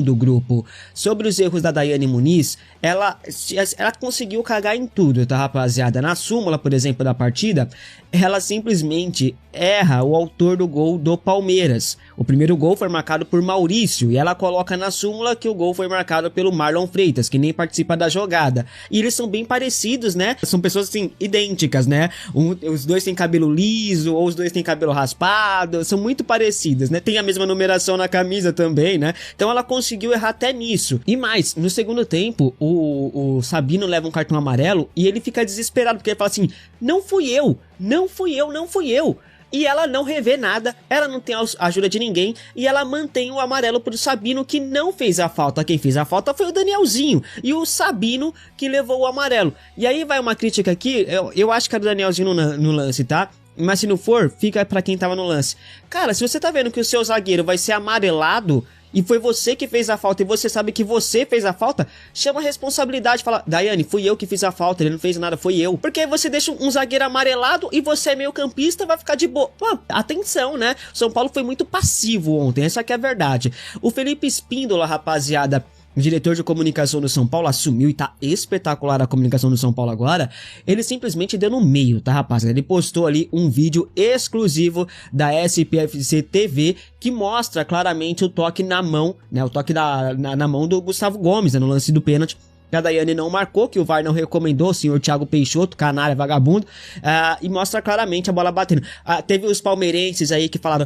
do grupo. Sobre os erros da Daiane Muniz, ela conseguiu cagar em tudo, tá, rapaziada? Na súmula, por exemplo, da partida, ela simplesmente erra o autor do gol do Palmeiras. O primeiro gol foi marcado por Maurício e ela coloca na súmula que o gol foi marcado pelo Marlon Freitas, que nem participa da jogada. E eles são bem parecidos, né? São pessoas, assim, idênticas, né? Os dois têm cabelo liso, ou os dois têm cabelo raspado, são muito parecidas, né? Tem a mesma numeração na camisa também, né? Então ela conseguiu errar até nisso. E mais, no segundo tempo, o Sabino leva um cartão amarelo e ele fica desesperado, porque ele fala assim, não fui eu. E ela não revê nada, ela não tem a ajuda de ninguém e ela mantém o amarelo pro Sabino, que não fez a falta. Quem fez a falta foi o Danielzinho e o Sabino que levou o amarelo. E aí vai uma crítica aqui, eu acho que era o Danielzinho no lance, tá? Mas se não for, fica pra quem tava no lance. Cara, se você tá vendo que o seu zagueiro vai ser amarelado e foi você que fez a falta e você sabe que você fez a falta, chama a responsabilidade, fala, Daiane, fui eu que fiz a falta, ele não fez nada, foi eu. Porque aí você deixa um zagueiro amarelado e você é meio campista, vai ficar de boa. Pô, atenção, né? São Paulo foi muito passivo ontem, essa que é a verdade. O Felipe Espíndola, rapaziada, o diretor de comunicação do São Paulo, assumiu e tá espetacular a comunicação do São Paulo agora. Ele simplesmente deu no meio, tá, rapaziada? Ele postou ali um vídeo exclusivo da SPFC TV que mostra claramente o toque na mão, né? O toque na mão do Gustavo Gomes, né, no lance do pênalti. Que a Daiane não marcou, que o VAR não recomendou, o senhor Thiago Peixoto, canalha, vagabundo, e mostra claramente a bola batendo. Teve os palmeirenses aí que falaram,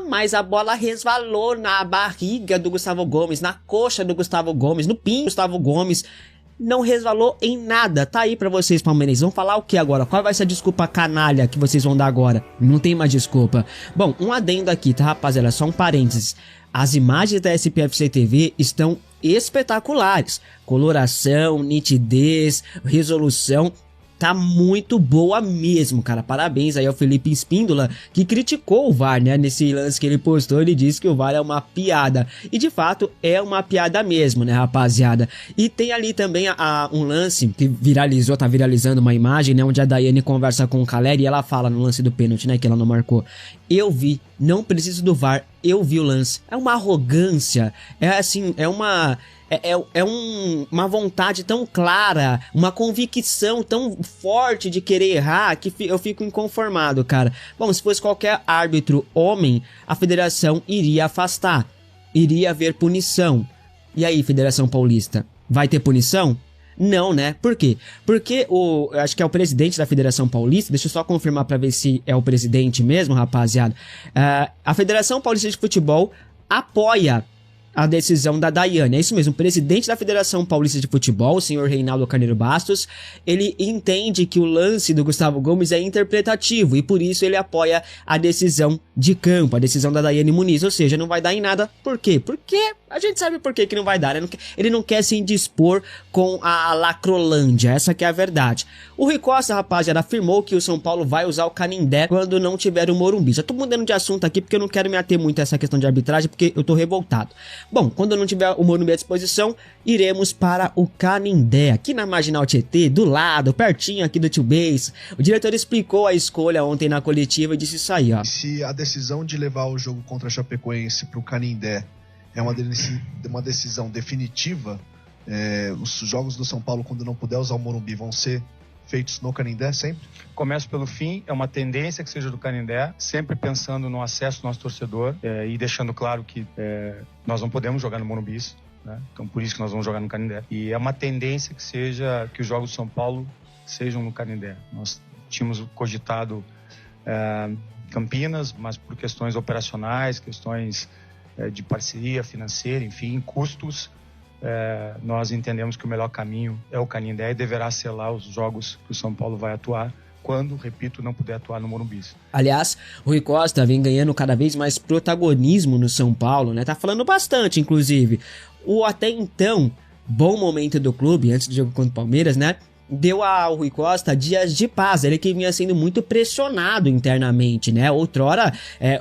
mas a bola resvalou na barriga do Gustavo Gomes, na coxa do Gustavo Gomes, no pinho do Gustavo Gomes. Não resvalou em nada. Tá aí pra vocês, palmeirenses. Vão falar o que agora? Qual vai ser a desculpa canalha que vocês vão dar agora? Não tem mais desculpa. Bom, um adendo aqui, tá, rapaziada? Só um parênteses. As imagens da SPFC TV estão espetaculares. Coloração, nitidez, resolução, tá muito boa mesmo, cara. Parabéns aí ao Felipe Espíndola, que criticou o VAR, né? Nesse lance que ele postou, ele disse que o VAR é uma piada. E de fato é uma piada mesmo, né, rapaziada? E tem ali também um lance que viralizou, tá viralizando uma imagem, né? Onde a Daiane conversa com o Caleri e ela fala no lance do pênalti, né? Que ela não marcou. Eu vi, não preciso do VAR, eu vi o lance. É uma arrogância, é assim, é uma vontade tão clara, uma convicção tão forte de querer errar que eu fico inconformado, cara. Bom, se fosse qualquer árbitro homem, a federação iria afastar, iria haver punição. E aí, Federação Paulista, vai ter punição? Não, né? Por quê? Porque acho que é o presidente da Federação Paulista, deixa eu só confirmar pra ver se é o presidente mesmo, rapaziada. A Federação Paulista de Futebol apoia a decisão da Daiane. É isso mesmo, o presidente da Federação Paulista de Futebol, o senhor Reinaldo Carneiro Bastos, ele entende que o lance do Gustavo Gomes é interpretativo e por isso ele apoia a decisão de campo, a decisão da Daiane Muniz, ou seja, não vai dar em nada. Por quê? Porque a gente sabe por que não vai dar, né? Ele não quer se indispor com a Lacrolândia, essa que é a verdade. O Rui Costa, rapaziada, afirmou que o São Paulo vai usar o Canindé quando não tiver o Morumbi. Já tô mudando de assunto aqui porque eu não quero me ater muito a essa questão de arbitragem, porque eu tô revoltado. Bom, quando não tiver o Morumbi à disposição, iremos para o Canindé, aqui na Marginal Tietê, do lado, pertinho aqui do Tio Base. O diretor explicou a escolha ontem na coletiva e disse isso aí, ó. Se a decisão de levar o jogo contra a Chapecoense para o Canindé é uma decisão definitiva, os jogos do São Paulo, quando não puder usar o Morumbi, vão ser feitos no Canindé sempre? Começo pelo fim, é uma tendência que seja do Canindé, sempre pensando no acesso do nosso torcedor e deixando claro que nós não podemos jogar no Morumbi, né? Então por isso que nós vamos jogar no Canindé. E é uma tendência que os jogos do São Paulo sejam no Canindé. Nós tínhamos cogitado Campinas, mas por questões operacionais, questões de parceria financeira, enfim, custos, nós entendemos que o melhor caminho é o Canindé e deverá ser lá os jogos que o São Paulo vai atuar quando, repito, não puder atuar no Morumbi. Aliás, o Rui Costa vem ganhando cada vez mais protagonismo no São Paulo, né? Tá falando bastante, inclusive. O até então bom momento do clube, antes do jogo contra o Palmeiras, né? deu ao Rui Costa dias de paz, ele que vinha sendo muito pressionado internamente, né? Outrora,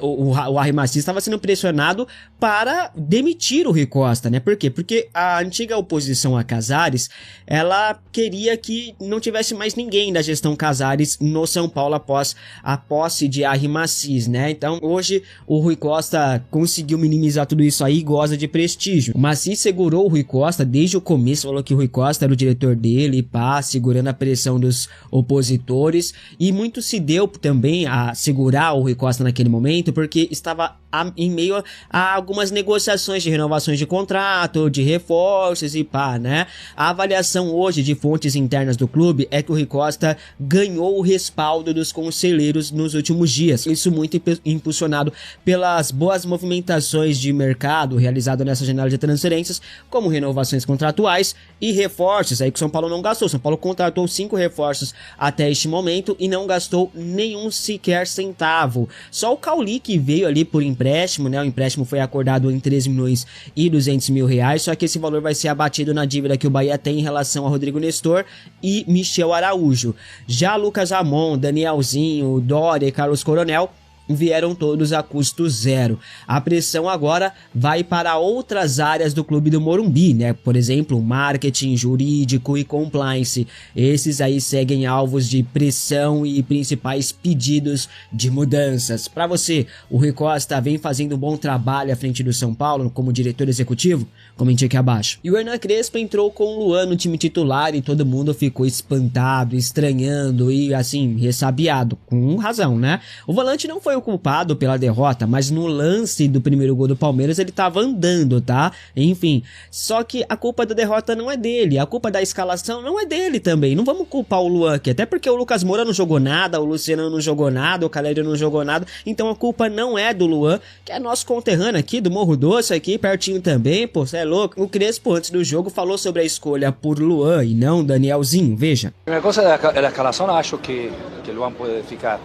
o Arrimaci estava sendo pressionado para demitir o Rui Costa, né? Por quê? Porque a antiga oposição a Casares, ela queria que não tivesse mais ninguém da gestão Casares no São Paulo após a posse de Arrimaci, né? Então, hoje, o Rui Costa conseguiu minimizar tudo isso aí e goza de prestígio. O Maci segurou o Rui Costa desde o começo, falou que o Rui Costa era o diretor dele, pá, segurando a pressão dos opositores, e muito se deu também a segurar o Rui Costa naquele momento, porque estava em meio a algumas negociações de renovações de contrato, de reforços e pá, né? A avaliação hoje de fontes internas do clube é que o Rui Costa ganhou o respaldo dos conselheiros nos últimos dias. Isso muito impulsionado pelas boas movimentações de mercado realizado nessa janela de transferências, como renovações contratuais e reforços, aí que o São Paulo não gastou. São Paulo contratou 5 reforços até este momento e não gastou nenhum sequer centavo. Só o Cauli que veio ali por empréstimo, né? O empréstimo foi acordado em 13 milhões e 200 mil reais, só que esse valor vai ser abatido na dívida que o Bahia tem em relação a Rodrigo Nestor e Michel Araújo. Já Lucas Ramon, Danielzinho, Dória e Carlos Coronel vieram todos a custo zero. A pressão agora vai para outras áreas do clube do Morumbi, né? Por exemplo, marketing, jurídico e compliance. Esses aí seguem alvos de pressão e principais pedidos de mudanças. Para você, o Rui Costa vem fazendo um bom trabalho à frente do São Paulo como diretor executivo? Comente aqui abaixo. E o Hernan Crespo entrou com o Luan no time titular e todo mundo ficou espantado, estranhando e assim, ressabiado, com razão, né? O volante não foi o culpado pela derrota, mas no lance do primeiro gol do Palmeiras ele tava andando, tá? Enfim, só que a culpa da derrota não é dele, a culpa da escalação não é dele também. Não vamos culpar o Luan aqui, até porque o Lucas Moura não jogou nada, o Luciano não jogou nada, o Caleri não jogou nada, então a culpa não é do Luan, que é nosso conterrâneo aqui, do Morro Doce aqui, pertinho também, pô, cê é louco. O Crespo, antes do jogo, falou sobre a escolha por Luan e não Danielzinho, veja. A primeira coisa da escalação, acho que Luan pode ficar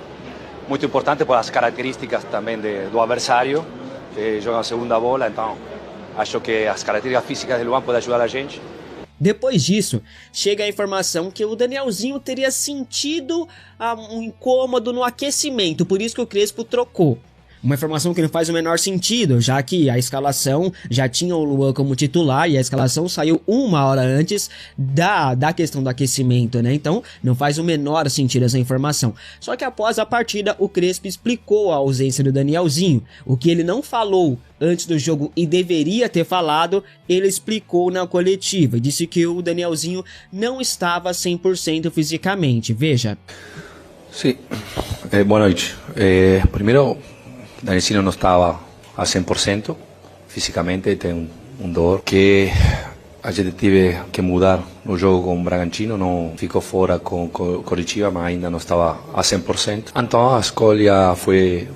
muito importante por as características também do adversário, que joga a segunda bola, então acho que as características físicas de Luan podem ajudar a gente. Depois disso, chega a informação que o Danielzinho teria sentido um incômodo no aquecimento, por isso que o Crespo trocou. Uma informação que não faz o menor sentido, já que a escalação já tinha o Luan como titular e a escalação saiu 1 hora antes da questão do aquecimento, né? Então não faz o menor sentido essa informação. Só que após a partida, o Crespo explicou a ausência do Danielzinho. O que ele não falou antes do jogo e deveria ter falado, ele explicou na coletiva e disse que o Danielzinho não estava 100% fisicamente. Veja. Sim, boa noite. Primeiro, Danielzinho não estava a 100% fisicamente, tem dor que a gente teve que mudar no jogo com o Bragantino, não ficou fora com Coritiba, mas ainda não estava a 100%. Então a escolha foi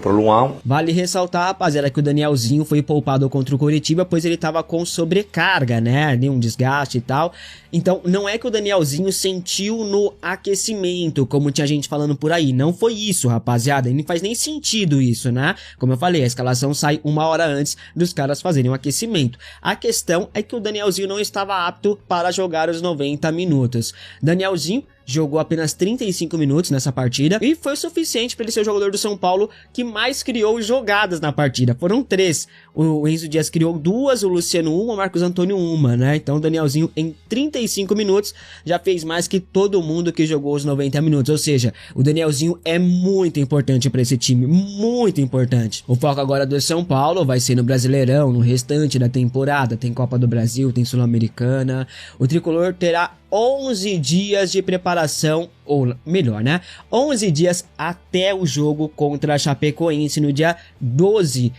por Luan. Vale ressaltar, rapaziada, que o Danielzinho foi poupado contra o Coritiba, pois ele estava com sobrecarga, né, um desgaste e tal. Então não é que o Danielzinho sentiu no aquecimento, como tinha gente falando por aí, não foi isso, rapaziada, e não faz nem sentido isso, né? Como eu falei, a escalação sai 1 hora antes dos caras fazerem o aquecimento. A questão é que o Danielzinho não estava apto para jogar os 90 minutos. Danielzinho jogou apenas 35 minutos nessa partida e foi o suficiente para ele ser o jogador do São Paulo que mais criou jogadas na partida. Foram 3. O Enzo Dias criou 2, o Luciano 1, o Marcos Antônio 1, né? Então o Danielzinho em 35 minutos já fez mais que todo mundo que jogou os 90 minutos. Ou seja, o Danielzinho é muito importante para esse time, muito importante. O foco agora do São Paulo vai ser no Brasileirão, no restante da temporada. Tem Copa do Brasil, tem Sul-Americana. O Tricolor terá 11 dias de preparação, ou melhor, né? 11 dias até o jogo contra a Chapecoense no dia 12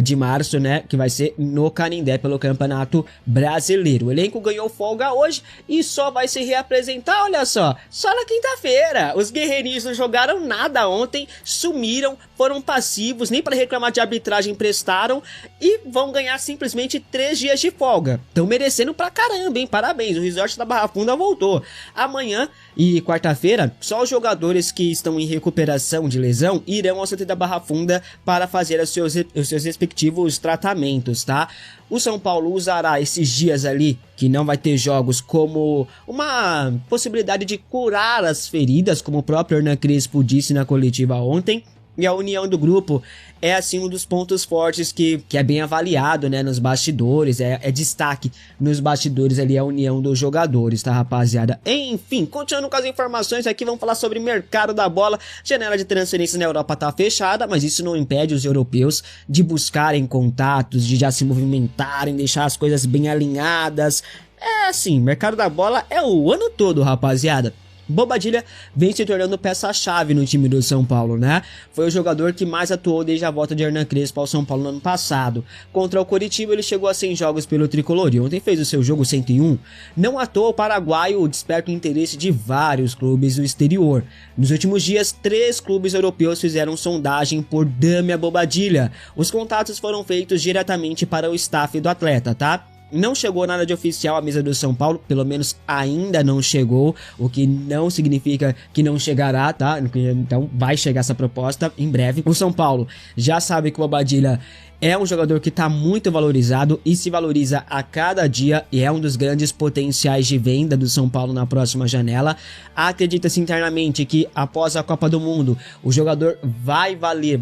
de março, né? Que vai ser no Canindé pelo Campeonato Brasileiro. O elenco ganhou folga hoje e só vai se reapresentar, olha só na quinta-feira. Os guerreirinhos não jogaram nada ontem, sumiram, foram passivos, nem para reclamar de arbitragem prestaram e vão ganhar simplesmente 3 dias de folga. Estão merecendo pra caramba, hein? Parabéns, o resort da Barra Funda voltou. Amanhã e quarta-feira, só os jogadores que estão em recuperação de lesão irão ao CT da Barra Funda para fazer os seus respectivos tratamentos, tá? O São Paulo usará esses dias ali, que não vai ter jogos, como uma possibilidade de curar as feridas, como o próprio Hernan Crespo disse na coletiva ontem. E a união do grupo é assim um dos pontos fortes que é bem avaliado, né, nos bastidores, é destaque nos bastidores ali a união dos jogadores, tá, rapaziada? Enfim, continuando com as informações aqui, vamos falar sobre mercado da bola. Janela de transferências na Europa tá fechada, mas isso não impede os europeus de buscarem contatos, de já se movimentarem, deixar as coisas bem alinhadas. É assim, mercado da bola é o ano todo, rapaziada. Bobadilla vem se tornando peça-chave no time do São Paulo, né? Foi o jogador que mais atuou desde a volta de Hernan Crespo ao São Paulo no ano passado. Contra o Coritiba ele chegou a 100 jogos pelo Tricolor e ontem fez o seu jogo 101. Não à toa o paraguaio desperta o interesse de vários clubes do exterior. Nos últimos dias, 3 clubes europeus fizeram sondagem por Damian Bobadilla. Os contatos foram feitos diretamente para o staff do atleta, tá? Não chegou nada de oficial à mesa do São Paulo, pelo menos ainda não chegou, o que não significa que não chegará, tá? Então vai chegar essa proposta em breve. O São Paulo já sabe que o Bobadilla é um jogador que está muito valorizado e se valoriza a cada dia e é um dos grandes potenciais de venda do São Paulo na próxima janela. Acredita-se internamente que após a Copa do Mundo o jogador vai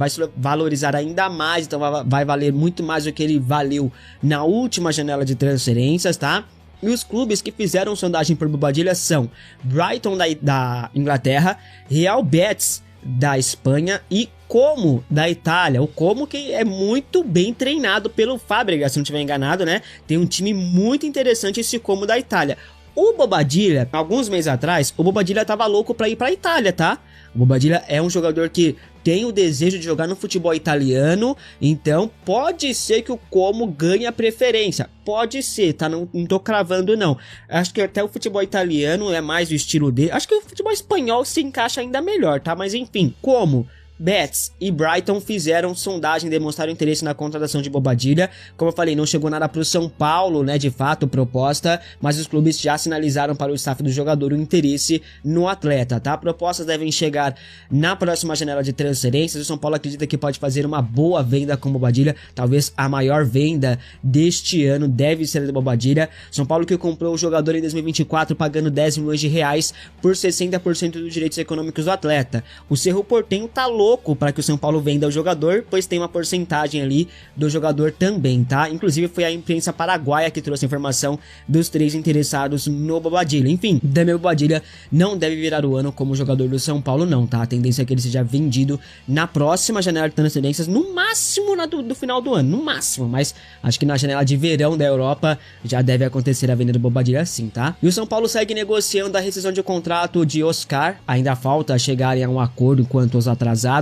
se valorizar ainda mais, então vai valer muito mais do que ele valeu na última janela de transferências, tá? E os clubes que fizeram sondagem por Bobadilla são Brighton da Inglaterra, Real Betis da Espanha e Como da Itália. O Como que é muito bem treinado pelo Fábregas, se não estiver enganado, né? Tem um time muito interessante esse Como da Itália. O Bobadilla, alguns meses atrás, o Bobadilla tava louco pra ir pra Itália, tá? O Bobadilla é um jogador que tem o desejo de jogar no futebol italiano, então pode ser que o Como ganhe a preferência. Pode ser, tá? Não tô cravando, não. Acho que até o futebol italiano é mais o estilo dele. Acho que o futebol espanhol se encaixa ainda melhor, tá? Mas enfim, Como, Betis e Brighton fizeram sondagem e demonstraram interesse na contratação de Bobadilla. Como eu falei, não chegou nada pro São Paulo, né, de fato, proposta, mas os clubes já sinalizaram para o staff do jogador o interesse no atleta, tá? Propostas devem chegar na próxima janela de transferências. O São Paulo acredita que pode fazer uma boa venda com Bobadilla, talvez a maior venda deste ano deve ser a do Bobadilla. São Paulo que comprou o jogador em 2024 pagando 10 milhões de reais por 60% dos direitos econômicos do atleta. O Cerro Porteño tá louco para que o São Paulo venda o jogador, pois tem uma porcentagem ali do jogador também, tá? Inclusive foi a imprensa paraguaia que trouxe a informação dos 3 interessados no Bobadilla. Enfim, Damian Bobadilla não deve virar o ano como jogador do São Paulo não, tá? A tendência é que ele seja vendido na próxima janela de transferências, no máximo do final do ano, no máximo, mas acho que na janela de verão da Europa já deve acontecer a venda do Bobadilla sim, tá? E o São Paulo segue negociando a rescisão de contrato de Oscar, ainda falta chegarem a um acordo quanto aos atrasados.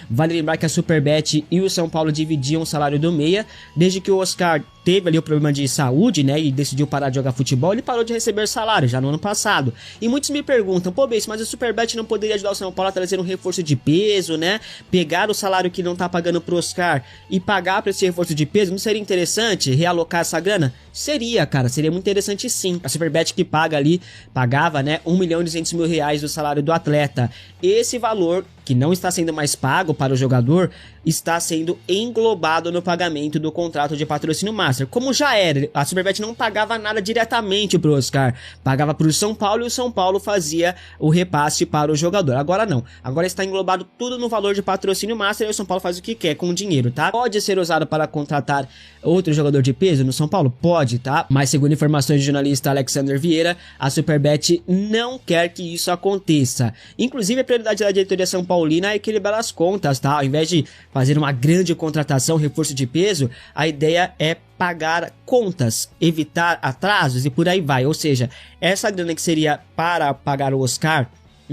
Vale lembrar que a Superbet e o São Paulo dividiam o salário do meia. Desde que o Oscar teve ali o problema de saúde, né, e decidiu parar de jogar futebol, ele parou de receber salário já no ano passado. E muitos me perguntam, pô, Bess, mas o Superbet não poderia ajudar o São Paulo a trazer um reforço de peso, né? Pegar o salário que não tá pagando pro Oscar e pagar pra esse reforço de peso, não seria interessante realocar essa grana? Seria, cara, seria muito interessante sim. A Superbet que pagava, né, 1.200.000 reais do salário do atleta. Esse valor, que não está sendo mais pago para o jogador, está sendo englobado no pagamento do contrato de patrocínio master. Como já era, a Superbet não pagava nada diretamente pro Oscar, pagava pro São Paulo e o São Paulo fazia o repasse para o jogador. Agora não, agora está englobado tudo no valor de patrocínio master e o São Paulo faz o que quer com o dinheiro, tá? Pode ser usado para contratar outro jogador de peso no São Paulo? Pode, tá? Mas segundo informações do jornalista Alexander Vieira, a Superbet não quer que isso aconteça. Inclusive a prioridade da diretoria São Paulina é equilibrar as contas, tá? Ao invés de fazer uma grande contratação, reforço de peso, a ideia é pagar contas, evitar atrasos e por aí vai. Ou seja, essa grana que seria para pagar o Oscar,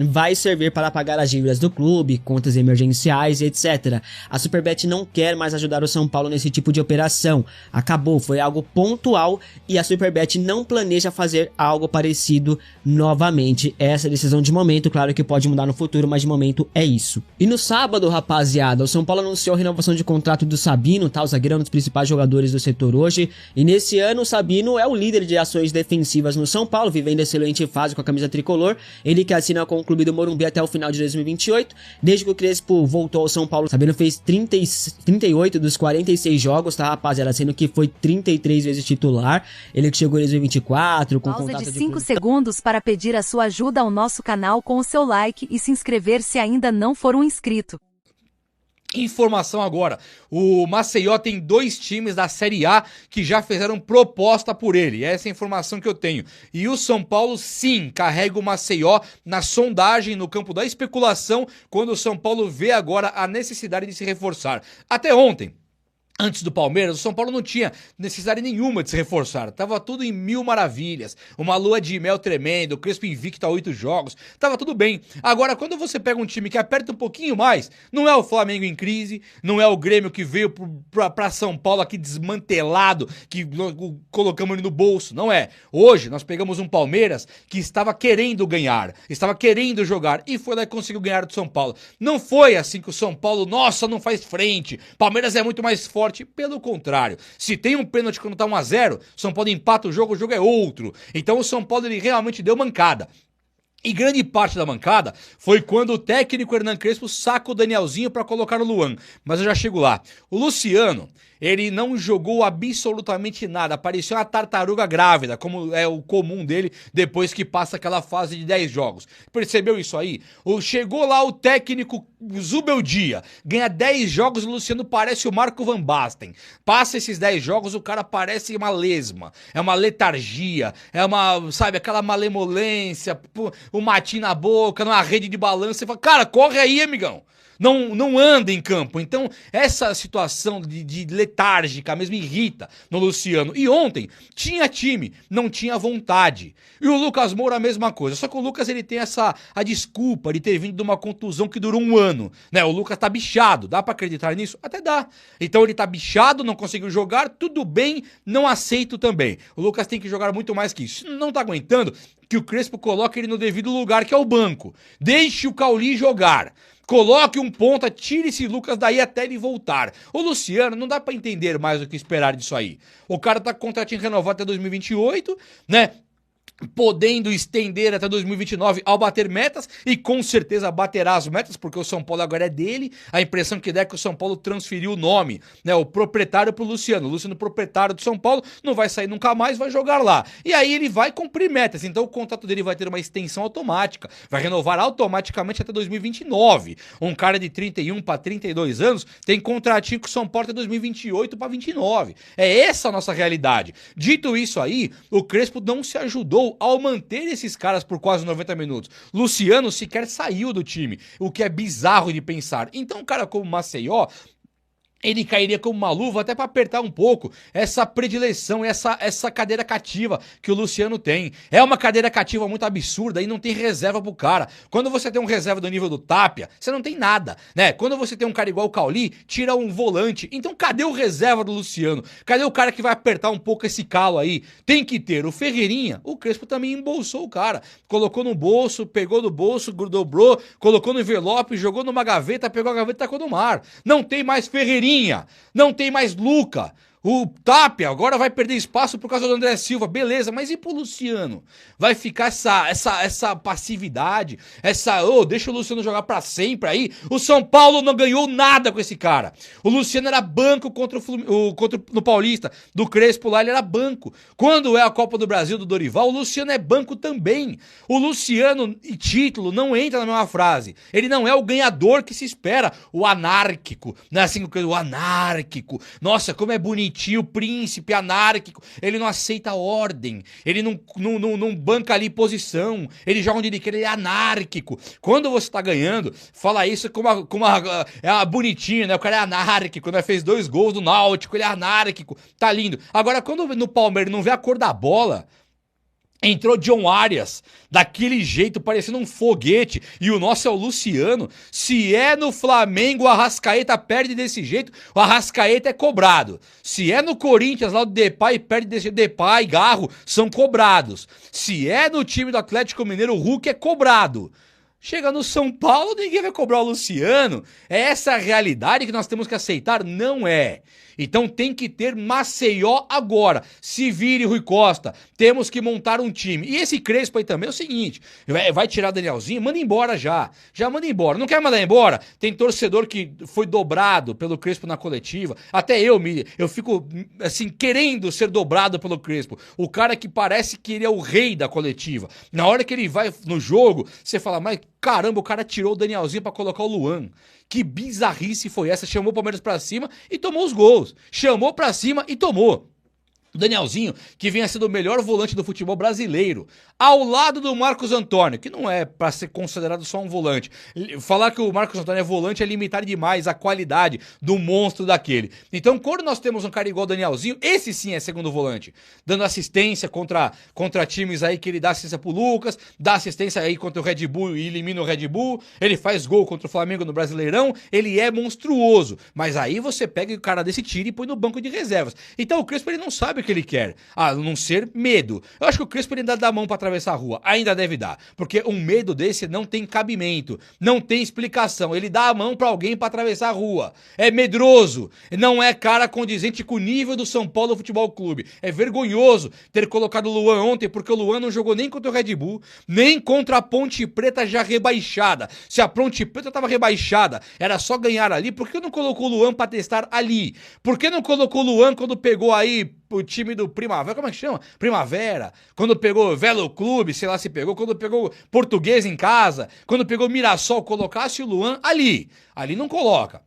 vai servir para pagar as dívidas do clube, contas emergenciais, etc. A Superbet não quer mais ajudar o São Paulo nesse tipo de operação. Acabou, foi algo pontual e a Superbet não planeja fazer algo parecido novamente. Essa é a decisão de momento, claro que pode mudar no futuro, mas de momento é isso. E no sábado, rapaziada, o São Paulo anunciou a renovação de contrato do Sabino, tá? O zagueiro é um dos principais jogadores do setor hoje. E nesse ano o Sabino é o líder de ações defensivas no São Paulo, vivendo excelente fase com a camisa tricolor. Ele que assina com o clube do Morumbi até o final de 2028. Desde que o Crespo voltou ao São Paulo, Sabino fez 38 dos 46 jogos, tá, rapaziada? Sendo que foi 33 vezes titular. Ele que chegou em 2024 com pausa contrato de de 5 segundos para pedir a sua ajuda ao nosso canal com o seu like e se inscrever se ainda não for um inscrito. Informação agora, o Maceió tem 2 times da Série A que já fizeram proposta por ele, essa é a informação que eu tenho. E o São Paulo sim, carrega o Maceió na sondagem, no campo da especulação, quando o São Paulo vê agora a necessidade de se reforçar. Até ontem, antes do Palmeiras, o São Paulo não tinha necessidade nenhuma de se reforçar. Tava tudo em mil maravilhas. Uma lua de mel tremendo, o Crespo invicto a 8 jogos. Tava tudo bem. Agora, quando você pega um time que aperta um pouquinho mais, não é o Flamengo em crise, não é o Grêmio que veio pra São Paulo aqui desmantelado, que colocamos ele no bolso. Não é. Hoje, nós pegamos um Palmeiras que estava querendo ganhar, estava querendo jogar e foi lá e conseguiu ganhar do São Paulo. Não foi assim que o São Paulo, nossa, não faz frente. Palmeiras é muito mais forte. Pelo contrário, se tem um pênalti quando tá 1-0, São Paulo empata o jogo é outro. Então o São Paulo ele realmente deu mancada. E grande parte da mancada foi quando o técnico Hernan Crespo saca o Danielzinho para colocar o Luan. Mas eu já chego lá. O Luciano, ele não jogou absolutamente nada. Parecia uma tartaruga grávida, como é o comum dele depois que passa aquela fase de 10 jogos. Percebeu isso aí? Chegou lá o técnico Zubeldia, ganha 10 jogos, o Luciano parece o Marco Van Basten. Passa esses 10 jogos, o cara parece uma lesma. É uma letargia, é uma, sabe, aquela malemolência, o matinho na boca, numa rede de balanço. Você fala, cara, corre aí, amigão. Não anda em campo. Então, essa situação de letárgica mesmo irrita no Luciano. E ontem, tinha time, não tinha vontade. E o Lucas Moura a mesma coisa. Só que o Lucas, ele tem a desculpa de ter vindo de uma contusão que durou 1 ano. Né? O Lucas tá bichado. Dá pra acreditar nisso? Até dá. Então, ele tá bichado, não conseguiu jogar. Tudo bem, não aceito também. O Lucas tem que jogar muito mais que isso. Não tá aguentando que o Crespo coloque ele no devido lugar, que é o banco. Deixe o Cauli jogar. Coloque um ponta, tire esse Lucas daí até ele voltar. O Luciano, não dá pra entender mais o que esperar disso aí. O cara tá com contratinho renovado até 2028, né? Podendo estender até 2029 ao bater metas, e com certeza baterá as metas, porque o São Paulo agora é dele. A impressão que dá é que o São Paulo transferiu o nome, né, o proprietário pro Luciano. O Luciano, proprietário do São Paulo, não vai sair nunca mais, vai jogar lá. E aí ele vai cumprir metas, então o contrato dele vai ter uma extensão automática, vai renovar automaticamente até 2029. Um cara de 31 para 32 anos tem contratinho com o São Paulo até 2028 para 29. É essa a nossa realidade. Dito isso aí, o Crespo não se ajudou ao manter esses caras por quase 90 minutos. Luciano sequer saiu do time, o que é bizarro de pensar. Então, um cara como Maceió, ele cairia como uma luva até para apertar um pouco essa predileção, essa cadeira cativa que o Luciano tem. É uma cadeira cativa muito absurda e não tem reserva pro cara. Quando você tem um reserva do nível do Tapia, você não tem nada, né? Quando você tem um cara igual o Cauli, tira um volante. Então cadê o reserva do Luciano? Cadê o cara que vai apertar um pouco esse calo aí? Tem que ter o Ferreirinha. O Crespo também embolsou o cara. Colocou no bolso, pegou do bolso, dobrou, colocou no envelope, jogou numa gaveta, pegou a gaveta e tacou no mar. Não tem mais Ferreirinha. Não tem mais Luca. O Tapia agora vai perder espaço por causa do André Silva, beleza, mas e pro Luciano? Vai ficar essa passividade, deixa o Luciano jogar pra sempre aí. O São Paulo não ganhou nada com esse cara. O Luciano era banco no Paulista, do Crespo lá, ele era banco. Quando é a Copa do Brasil do Dorival, o Luciano é banco também. O Luciano e título não entra na mesma frase. Ele não é o ganhador que se espera, o anárquico, não é assim, o anárquico. Nossa, como é bonitinho, o príncipe anárquico, ele não aceita ordem, ele não banca ali posição, ele joga onde ele quer, ele é anárquico. Quando você tá ganhando, fala isso bonitinho, né? O cara é anárquico, né? Fez 2 gols do Náutico, ele é anárquico, tá lindo. Agora, quando no Palmeiras não vê a cor da bola, Entrou John Arias, daquele jeito, parecendo um foguete, e o nosso é o Luciano. Se é no Flamengo, o Arrascaeta perde desse jeito, o Arrascaeta é cobrado. Se é no Corinthians, lá o Depay perde desse jeito, Depay, Garro, são cobrados. Se é no time do Atlético Mineiro, o Hulk é cobrado. Chega no São Paulo, ninguém vai cobrar o Luciano. É essa a realidade que nós temos que aceitar? Não é. Então tem que ter Maceió agora. Se vire, Rui Costa. Temos que montar um time. E esse Crespo aí também é o seguinte: vai tirar Danielzinho? Manda embora já. Já manda embora. Não quer mandar embora? Tem torcedor que foi dobrado pelo Crespo na coletiva. Até eu fico, assim, querendo ser dobrado pelo Crespo. O cara que parece que ele é o rei da coletiva. Na hora que ele vai no jogo, você fala, mas caramba, o cara tirou o Danielzinho pra colocar o Luan. Que bizarrice foi essa? Chamou o Palmeiras pra cima e tomou os gols. Chamou pra cima e tomou. O Danielzinho, que vinha sendo o melhor volante do futebol brasileiro, ao lado do Marcos Antônio, que não é para ser considerado só um volante. Falar que o Marcos Antônio é volante é limitar demais a qualidade do monstro daquele. Então, quando nós temos um cara igual o Danielzinho, esse sim é segundo volante, dando assistência contra times aí que ele dá assistência pro Lucas, dá assistência aí contra o Red Bull e elimina o Red Bull, ele faz gol contra o Flamengo no Brasileirão, ele é monstruoso. Mas aí você pega o cara desse tiro e põe no banco de reservas. Então o Crespo, ele não sabe o que ele quer, a não ser medo. Eu acho que o Crespo ele ainda dá a mão pra atravessar a rua, ainda deve dar, porque um medo desse não tem cabimento, não tem explicação. Ele dá a mão pra alguém pra atravessar a rua, é medroso, não é cara condizente com o nível do São Paulo Futebol Clube. É vergonhoso ter colocado o Luan ontem, porque o Luan não jogou nem contra o Red Bull, nem contra a Ponte Preta já rebaixada. Se a Ponte Preta tava rebaixada, era só ganhar ali. Por que não colocou o Luan pra testar ali? Por que não colocou o Luan quando pegou aí o time do Primavera, como é que chama? Primavera, quando pegou Velo Clube, sei lá se pegou, quando pegou Português em casa, quando pegou Mirassol, colocasse o Luan ali não coloca.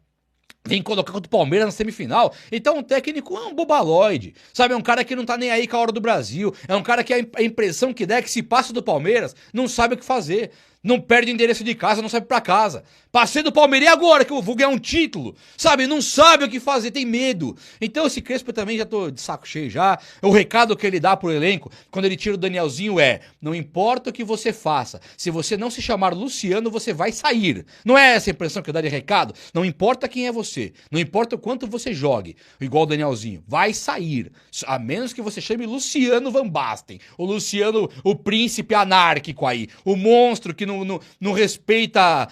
Vem colocar contra o Palmeiras na semifinal. Então o técnico é um bobaloide, sabe? É um cara que não tá nem aí com a hora do Brasil. É um cara que a impressão que dá é que se passa do Palmeiras, não sabe o que fazer. Não perde o endereço de casa, não sabe pra casa. Passei do Palmeiras e agora que eu vou ganhar um título, sabe? Não sabe o que fazer, tem medo. Então esse Crespo também já tô de saco cheio já. O recado que ele dá pro elenco, quando ele tira o Danielzinho não importa o que você faça, se você não se chamar Luciano, você vai sair. Não é essa a impressão que eu dou de recado? Não importa quem é você, não importa o quanto você jogue, igual o Danielzinho, vai sair. A menos que você chame Luciano Van Basten, o Luciano, o príncipe anárquico aí, o monstro que não respeita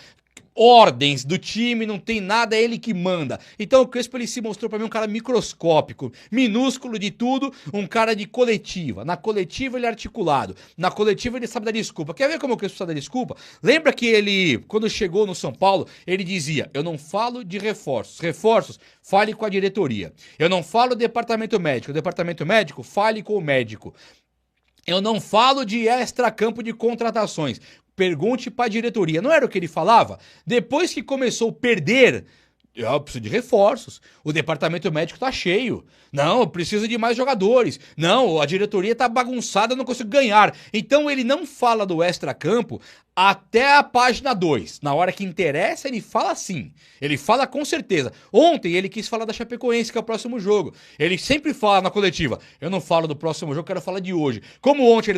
ordens do time, não tem nada, é ele que manda. Então o Crespo, ele se mostrou pra mim um cara microscópico, minúsculo de tudo, um cara de coletiva. Na coletiva ele é articulado, na coletiva ele sabe dar desculpa. Quer ver como o Crespo sabe dar desculpa? Lembra que ele, quando chegou no São Paulo, ele dizia, eu não falo de reforços, fale com a diretoria. Eu não falo do departamento médico, fale com o médico. Eu não falo de extracampo de contratações. Pergunte pra diretoria. Não era o que ele falava? Depois que começou a perder, eu preciso de reforços. O departamento médico tá cheio. Não, eu preciso de mais jogadores. Não, a diretoria tá bagunçada, eu não consigo ganhar. Então ele não fala do extracampo até a página 2. Na hora que interessa, ele fala sim. Ele fala com certeza. Ontem ele quis falar da Chapecoense, que é o próximo jogo. Ele sempre fala na coletiva, eu não falo do próximo jogo, quero falar de hoje. Como ontem ele não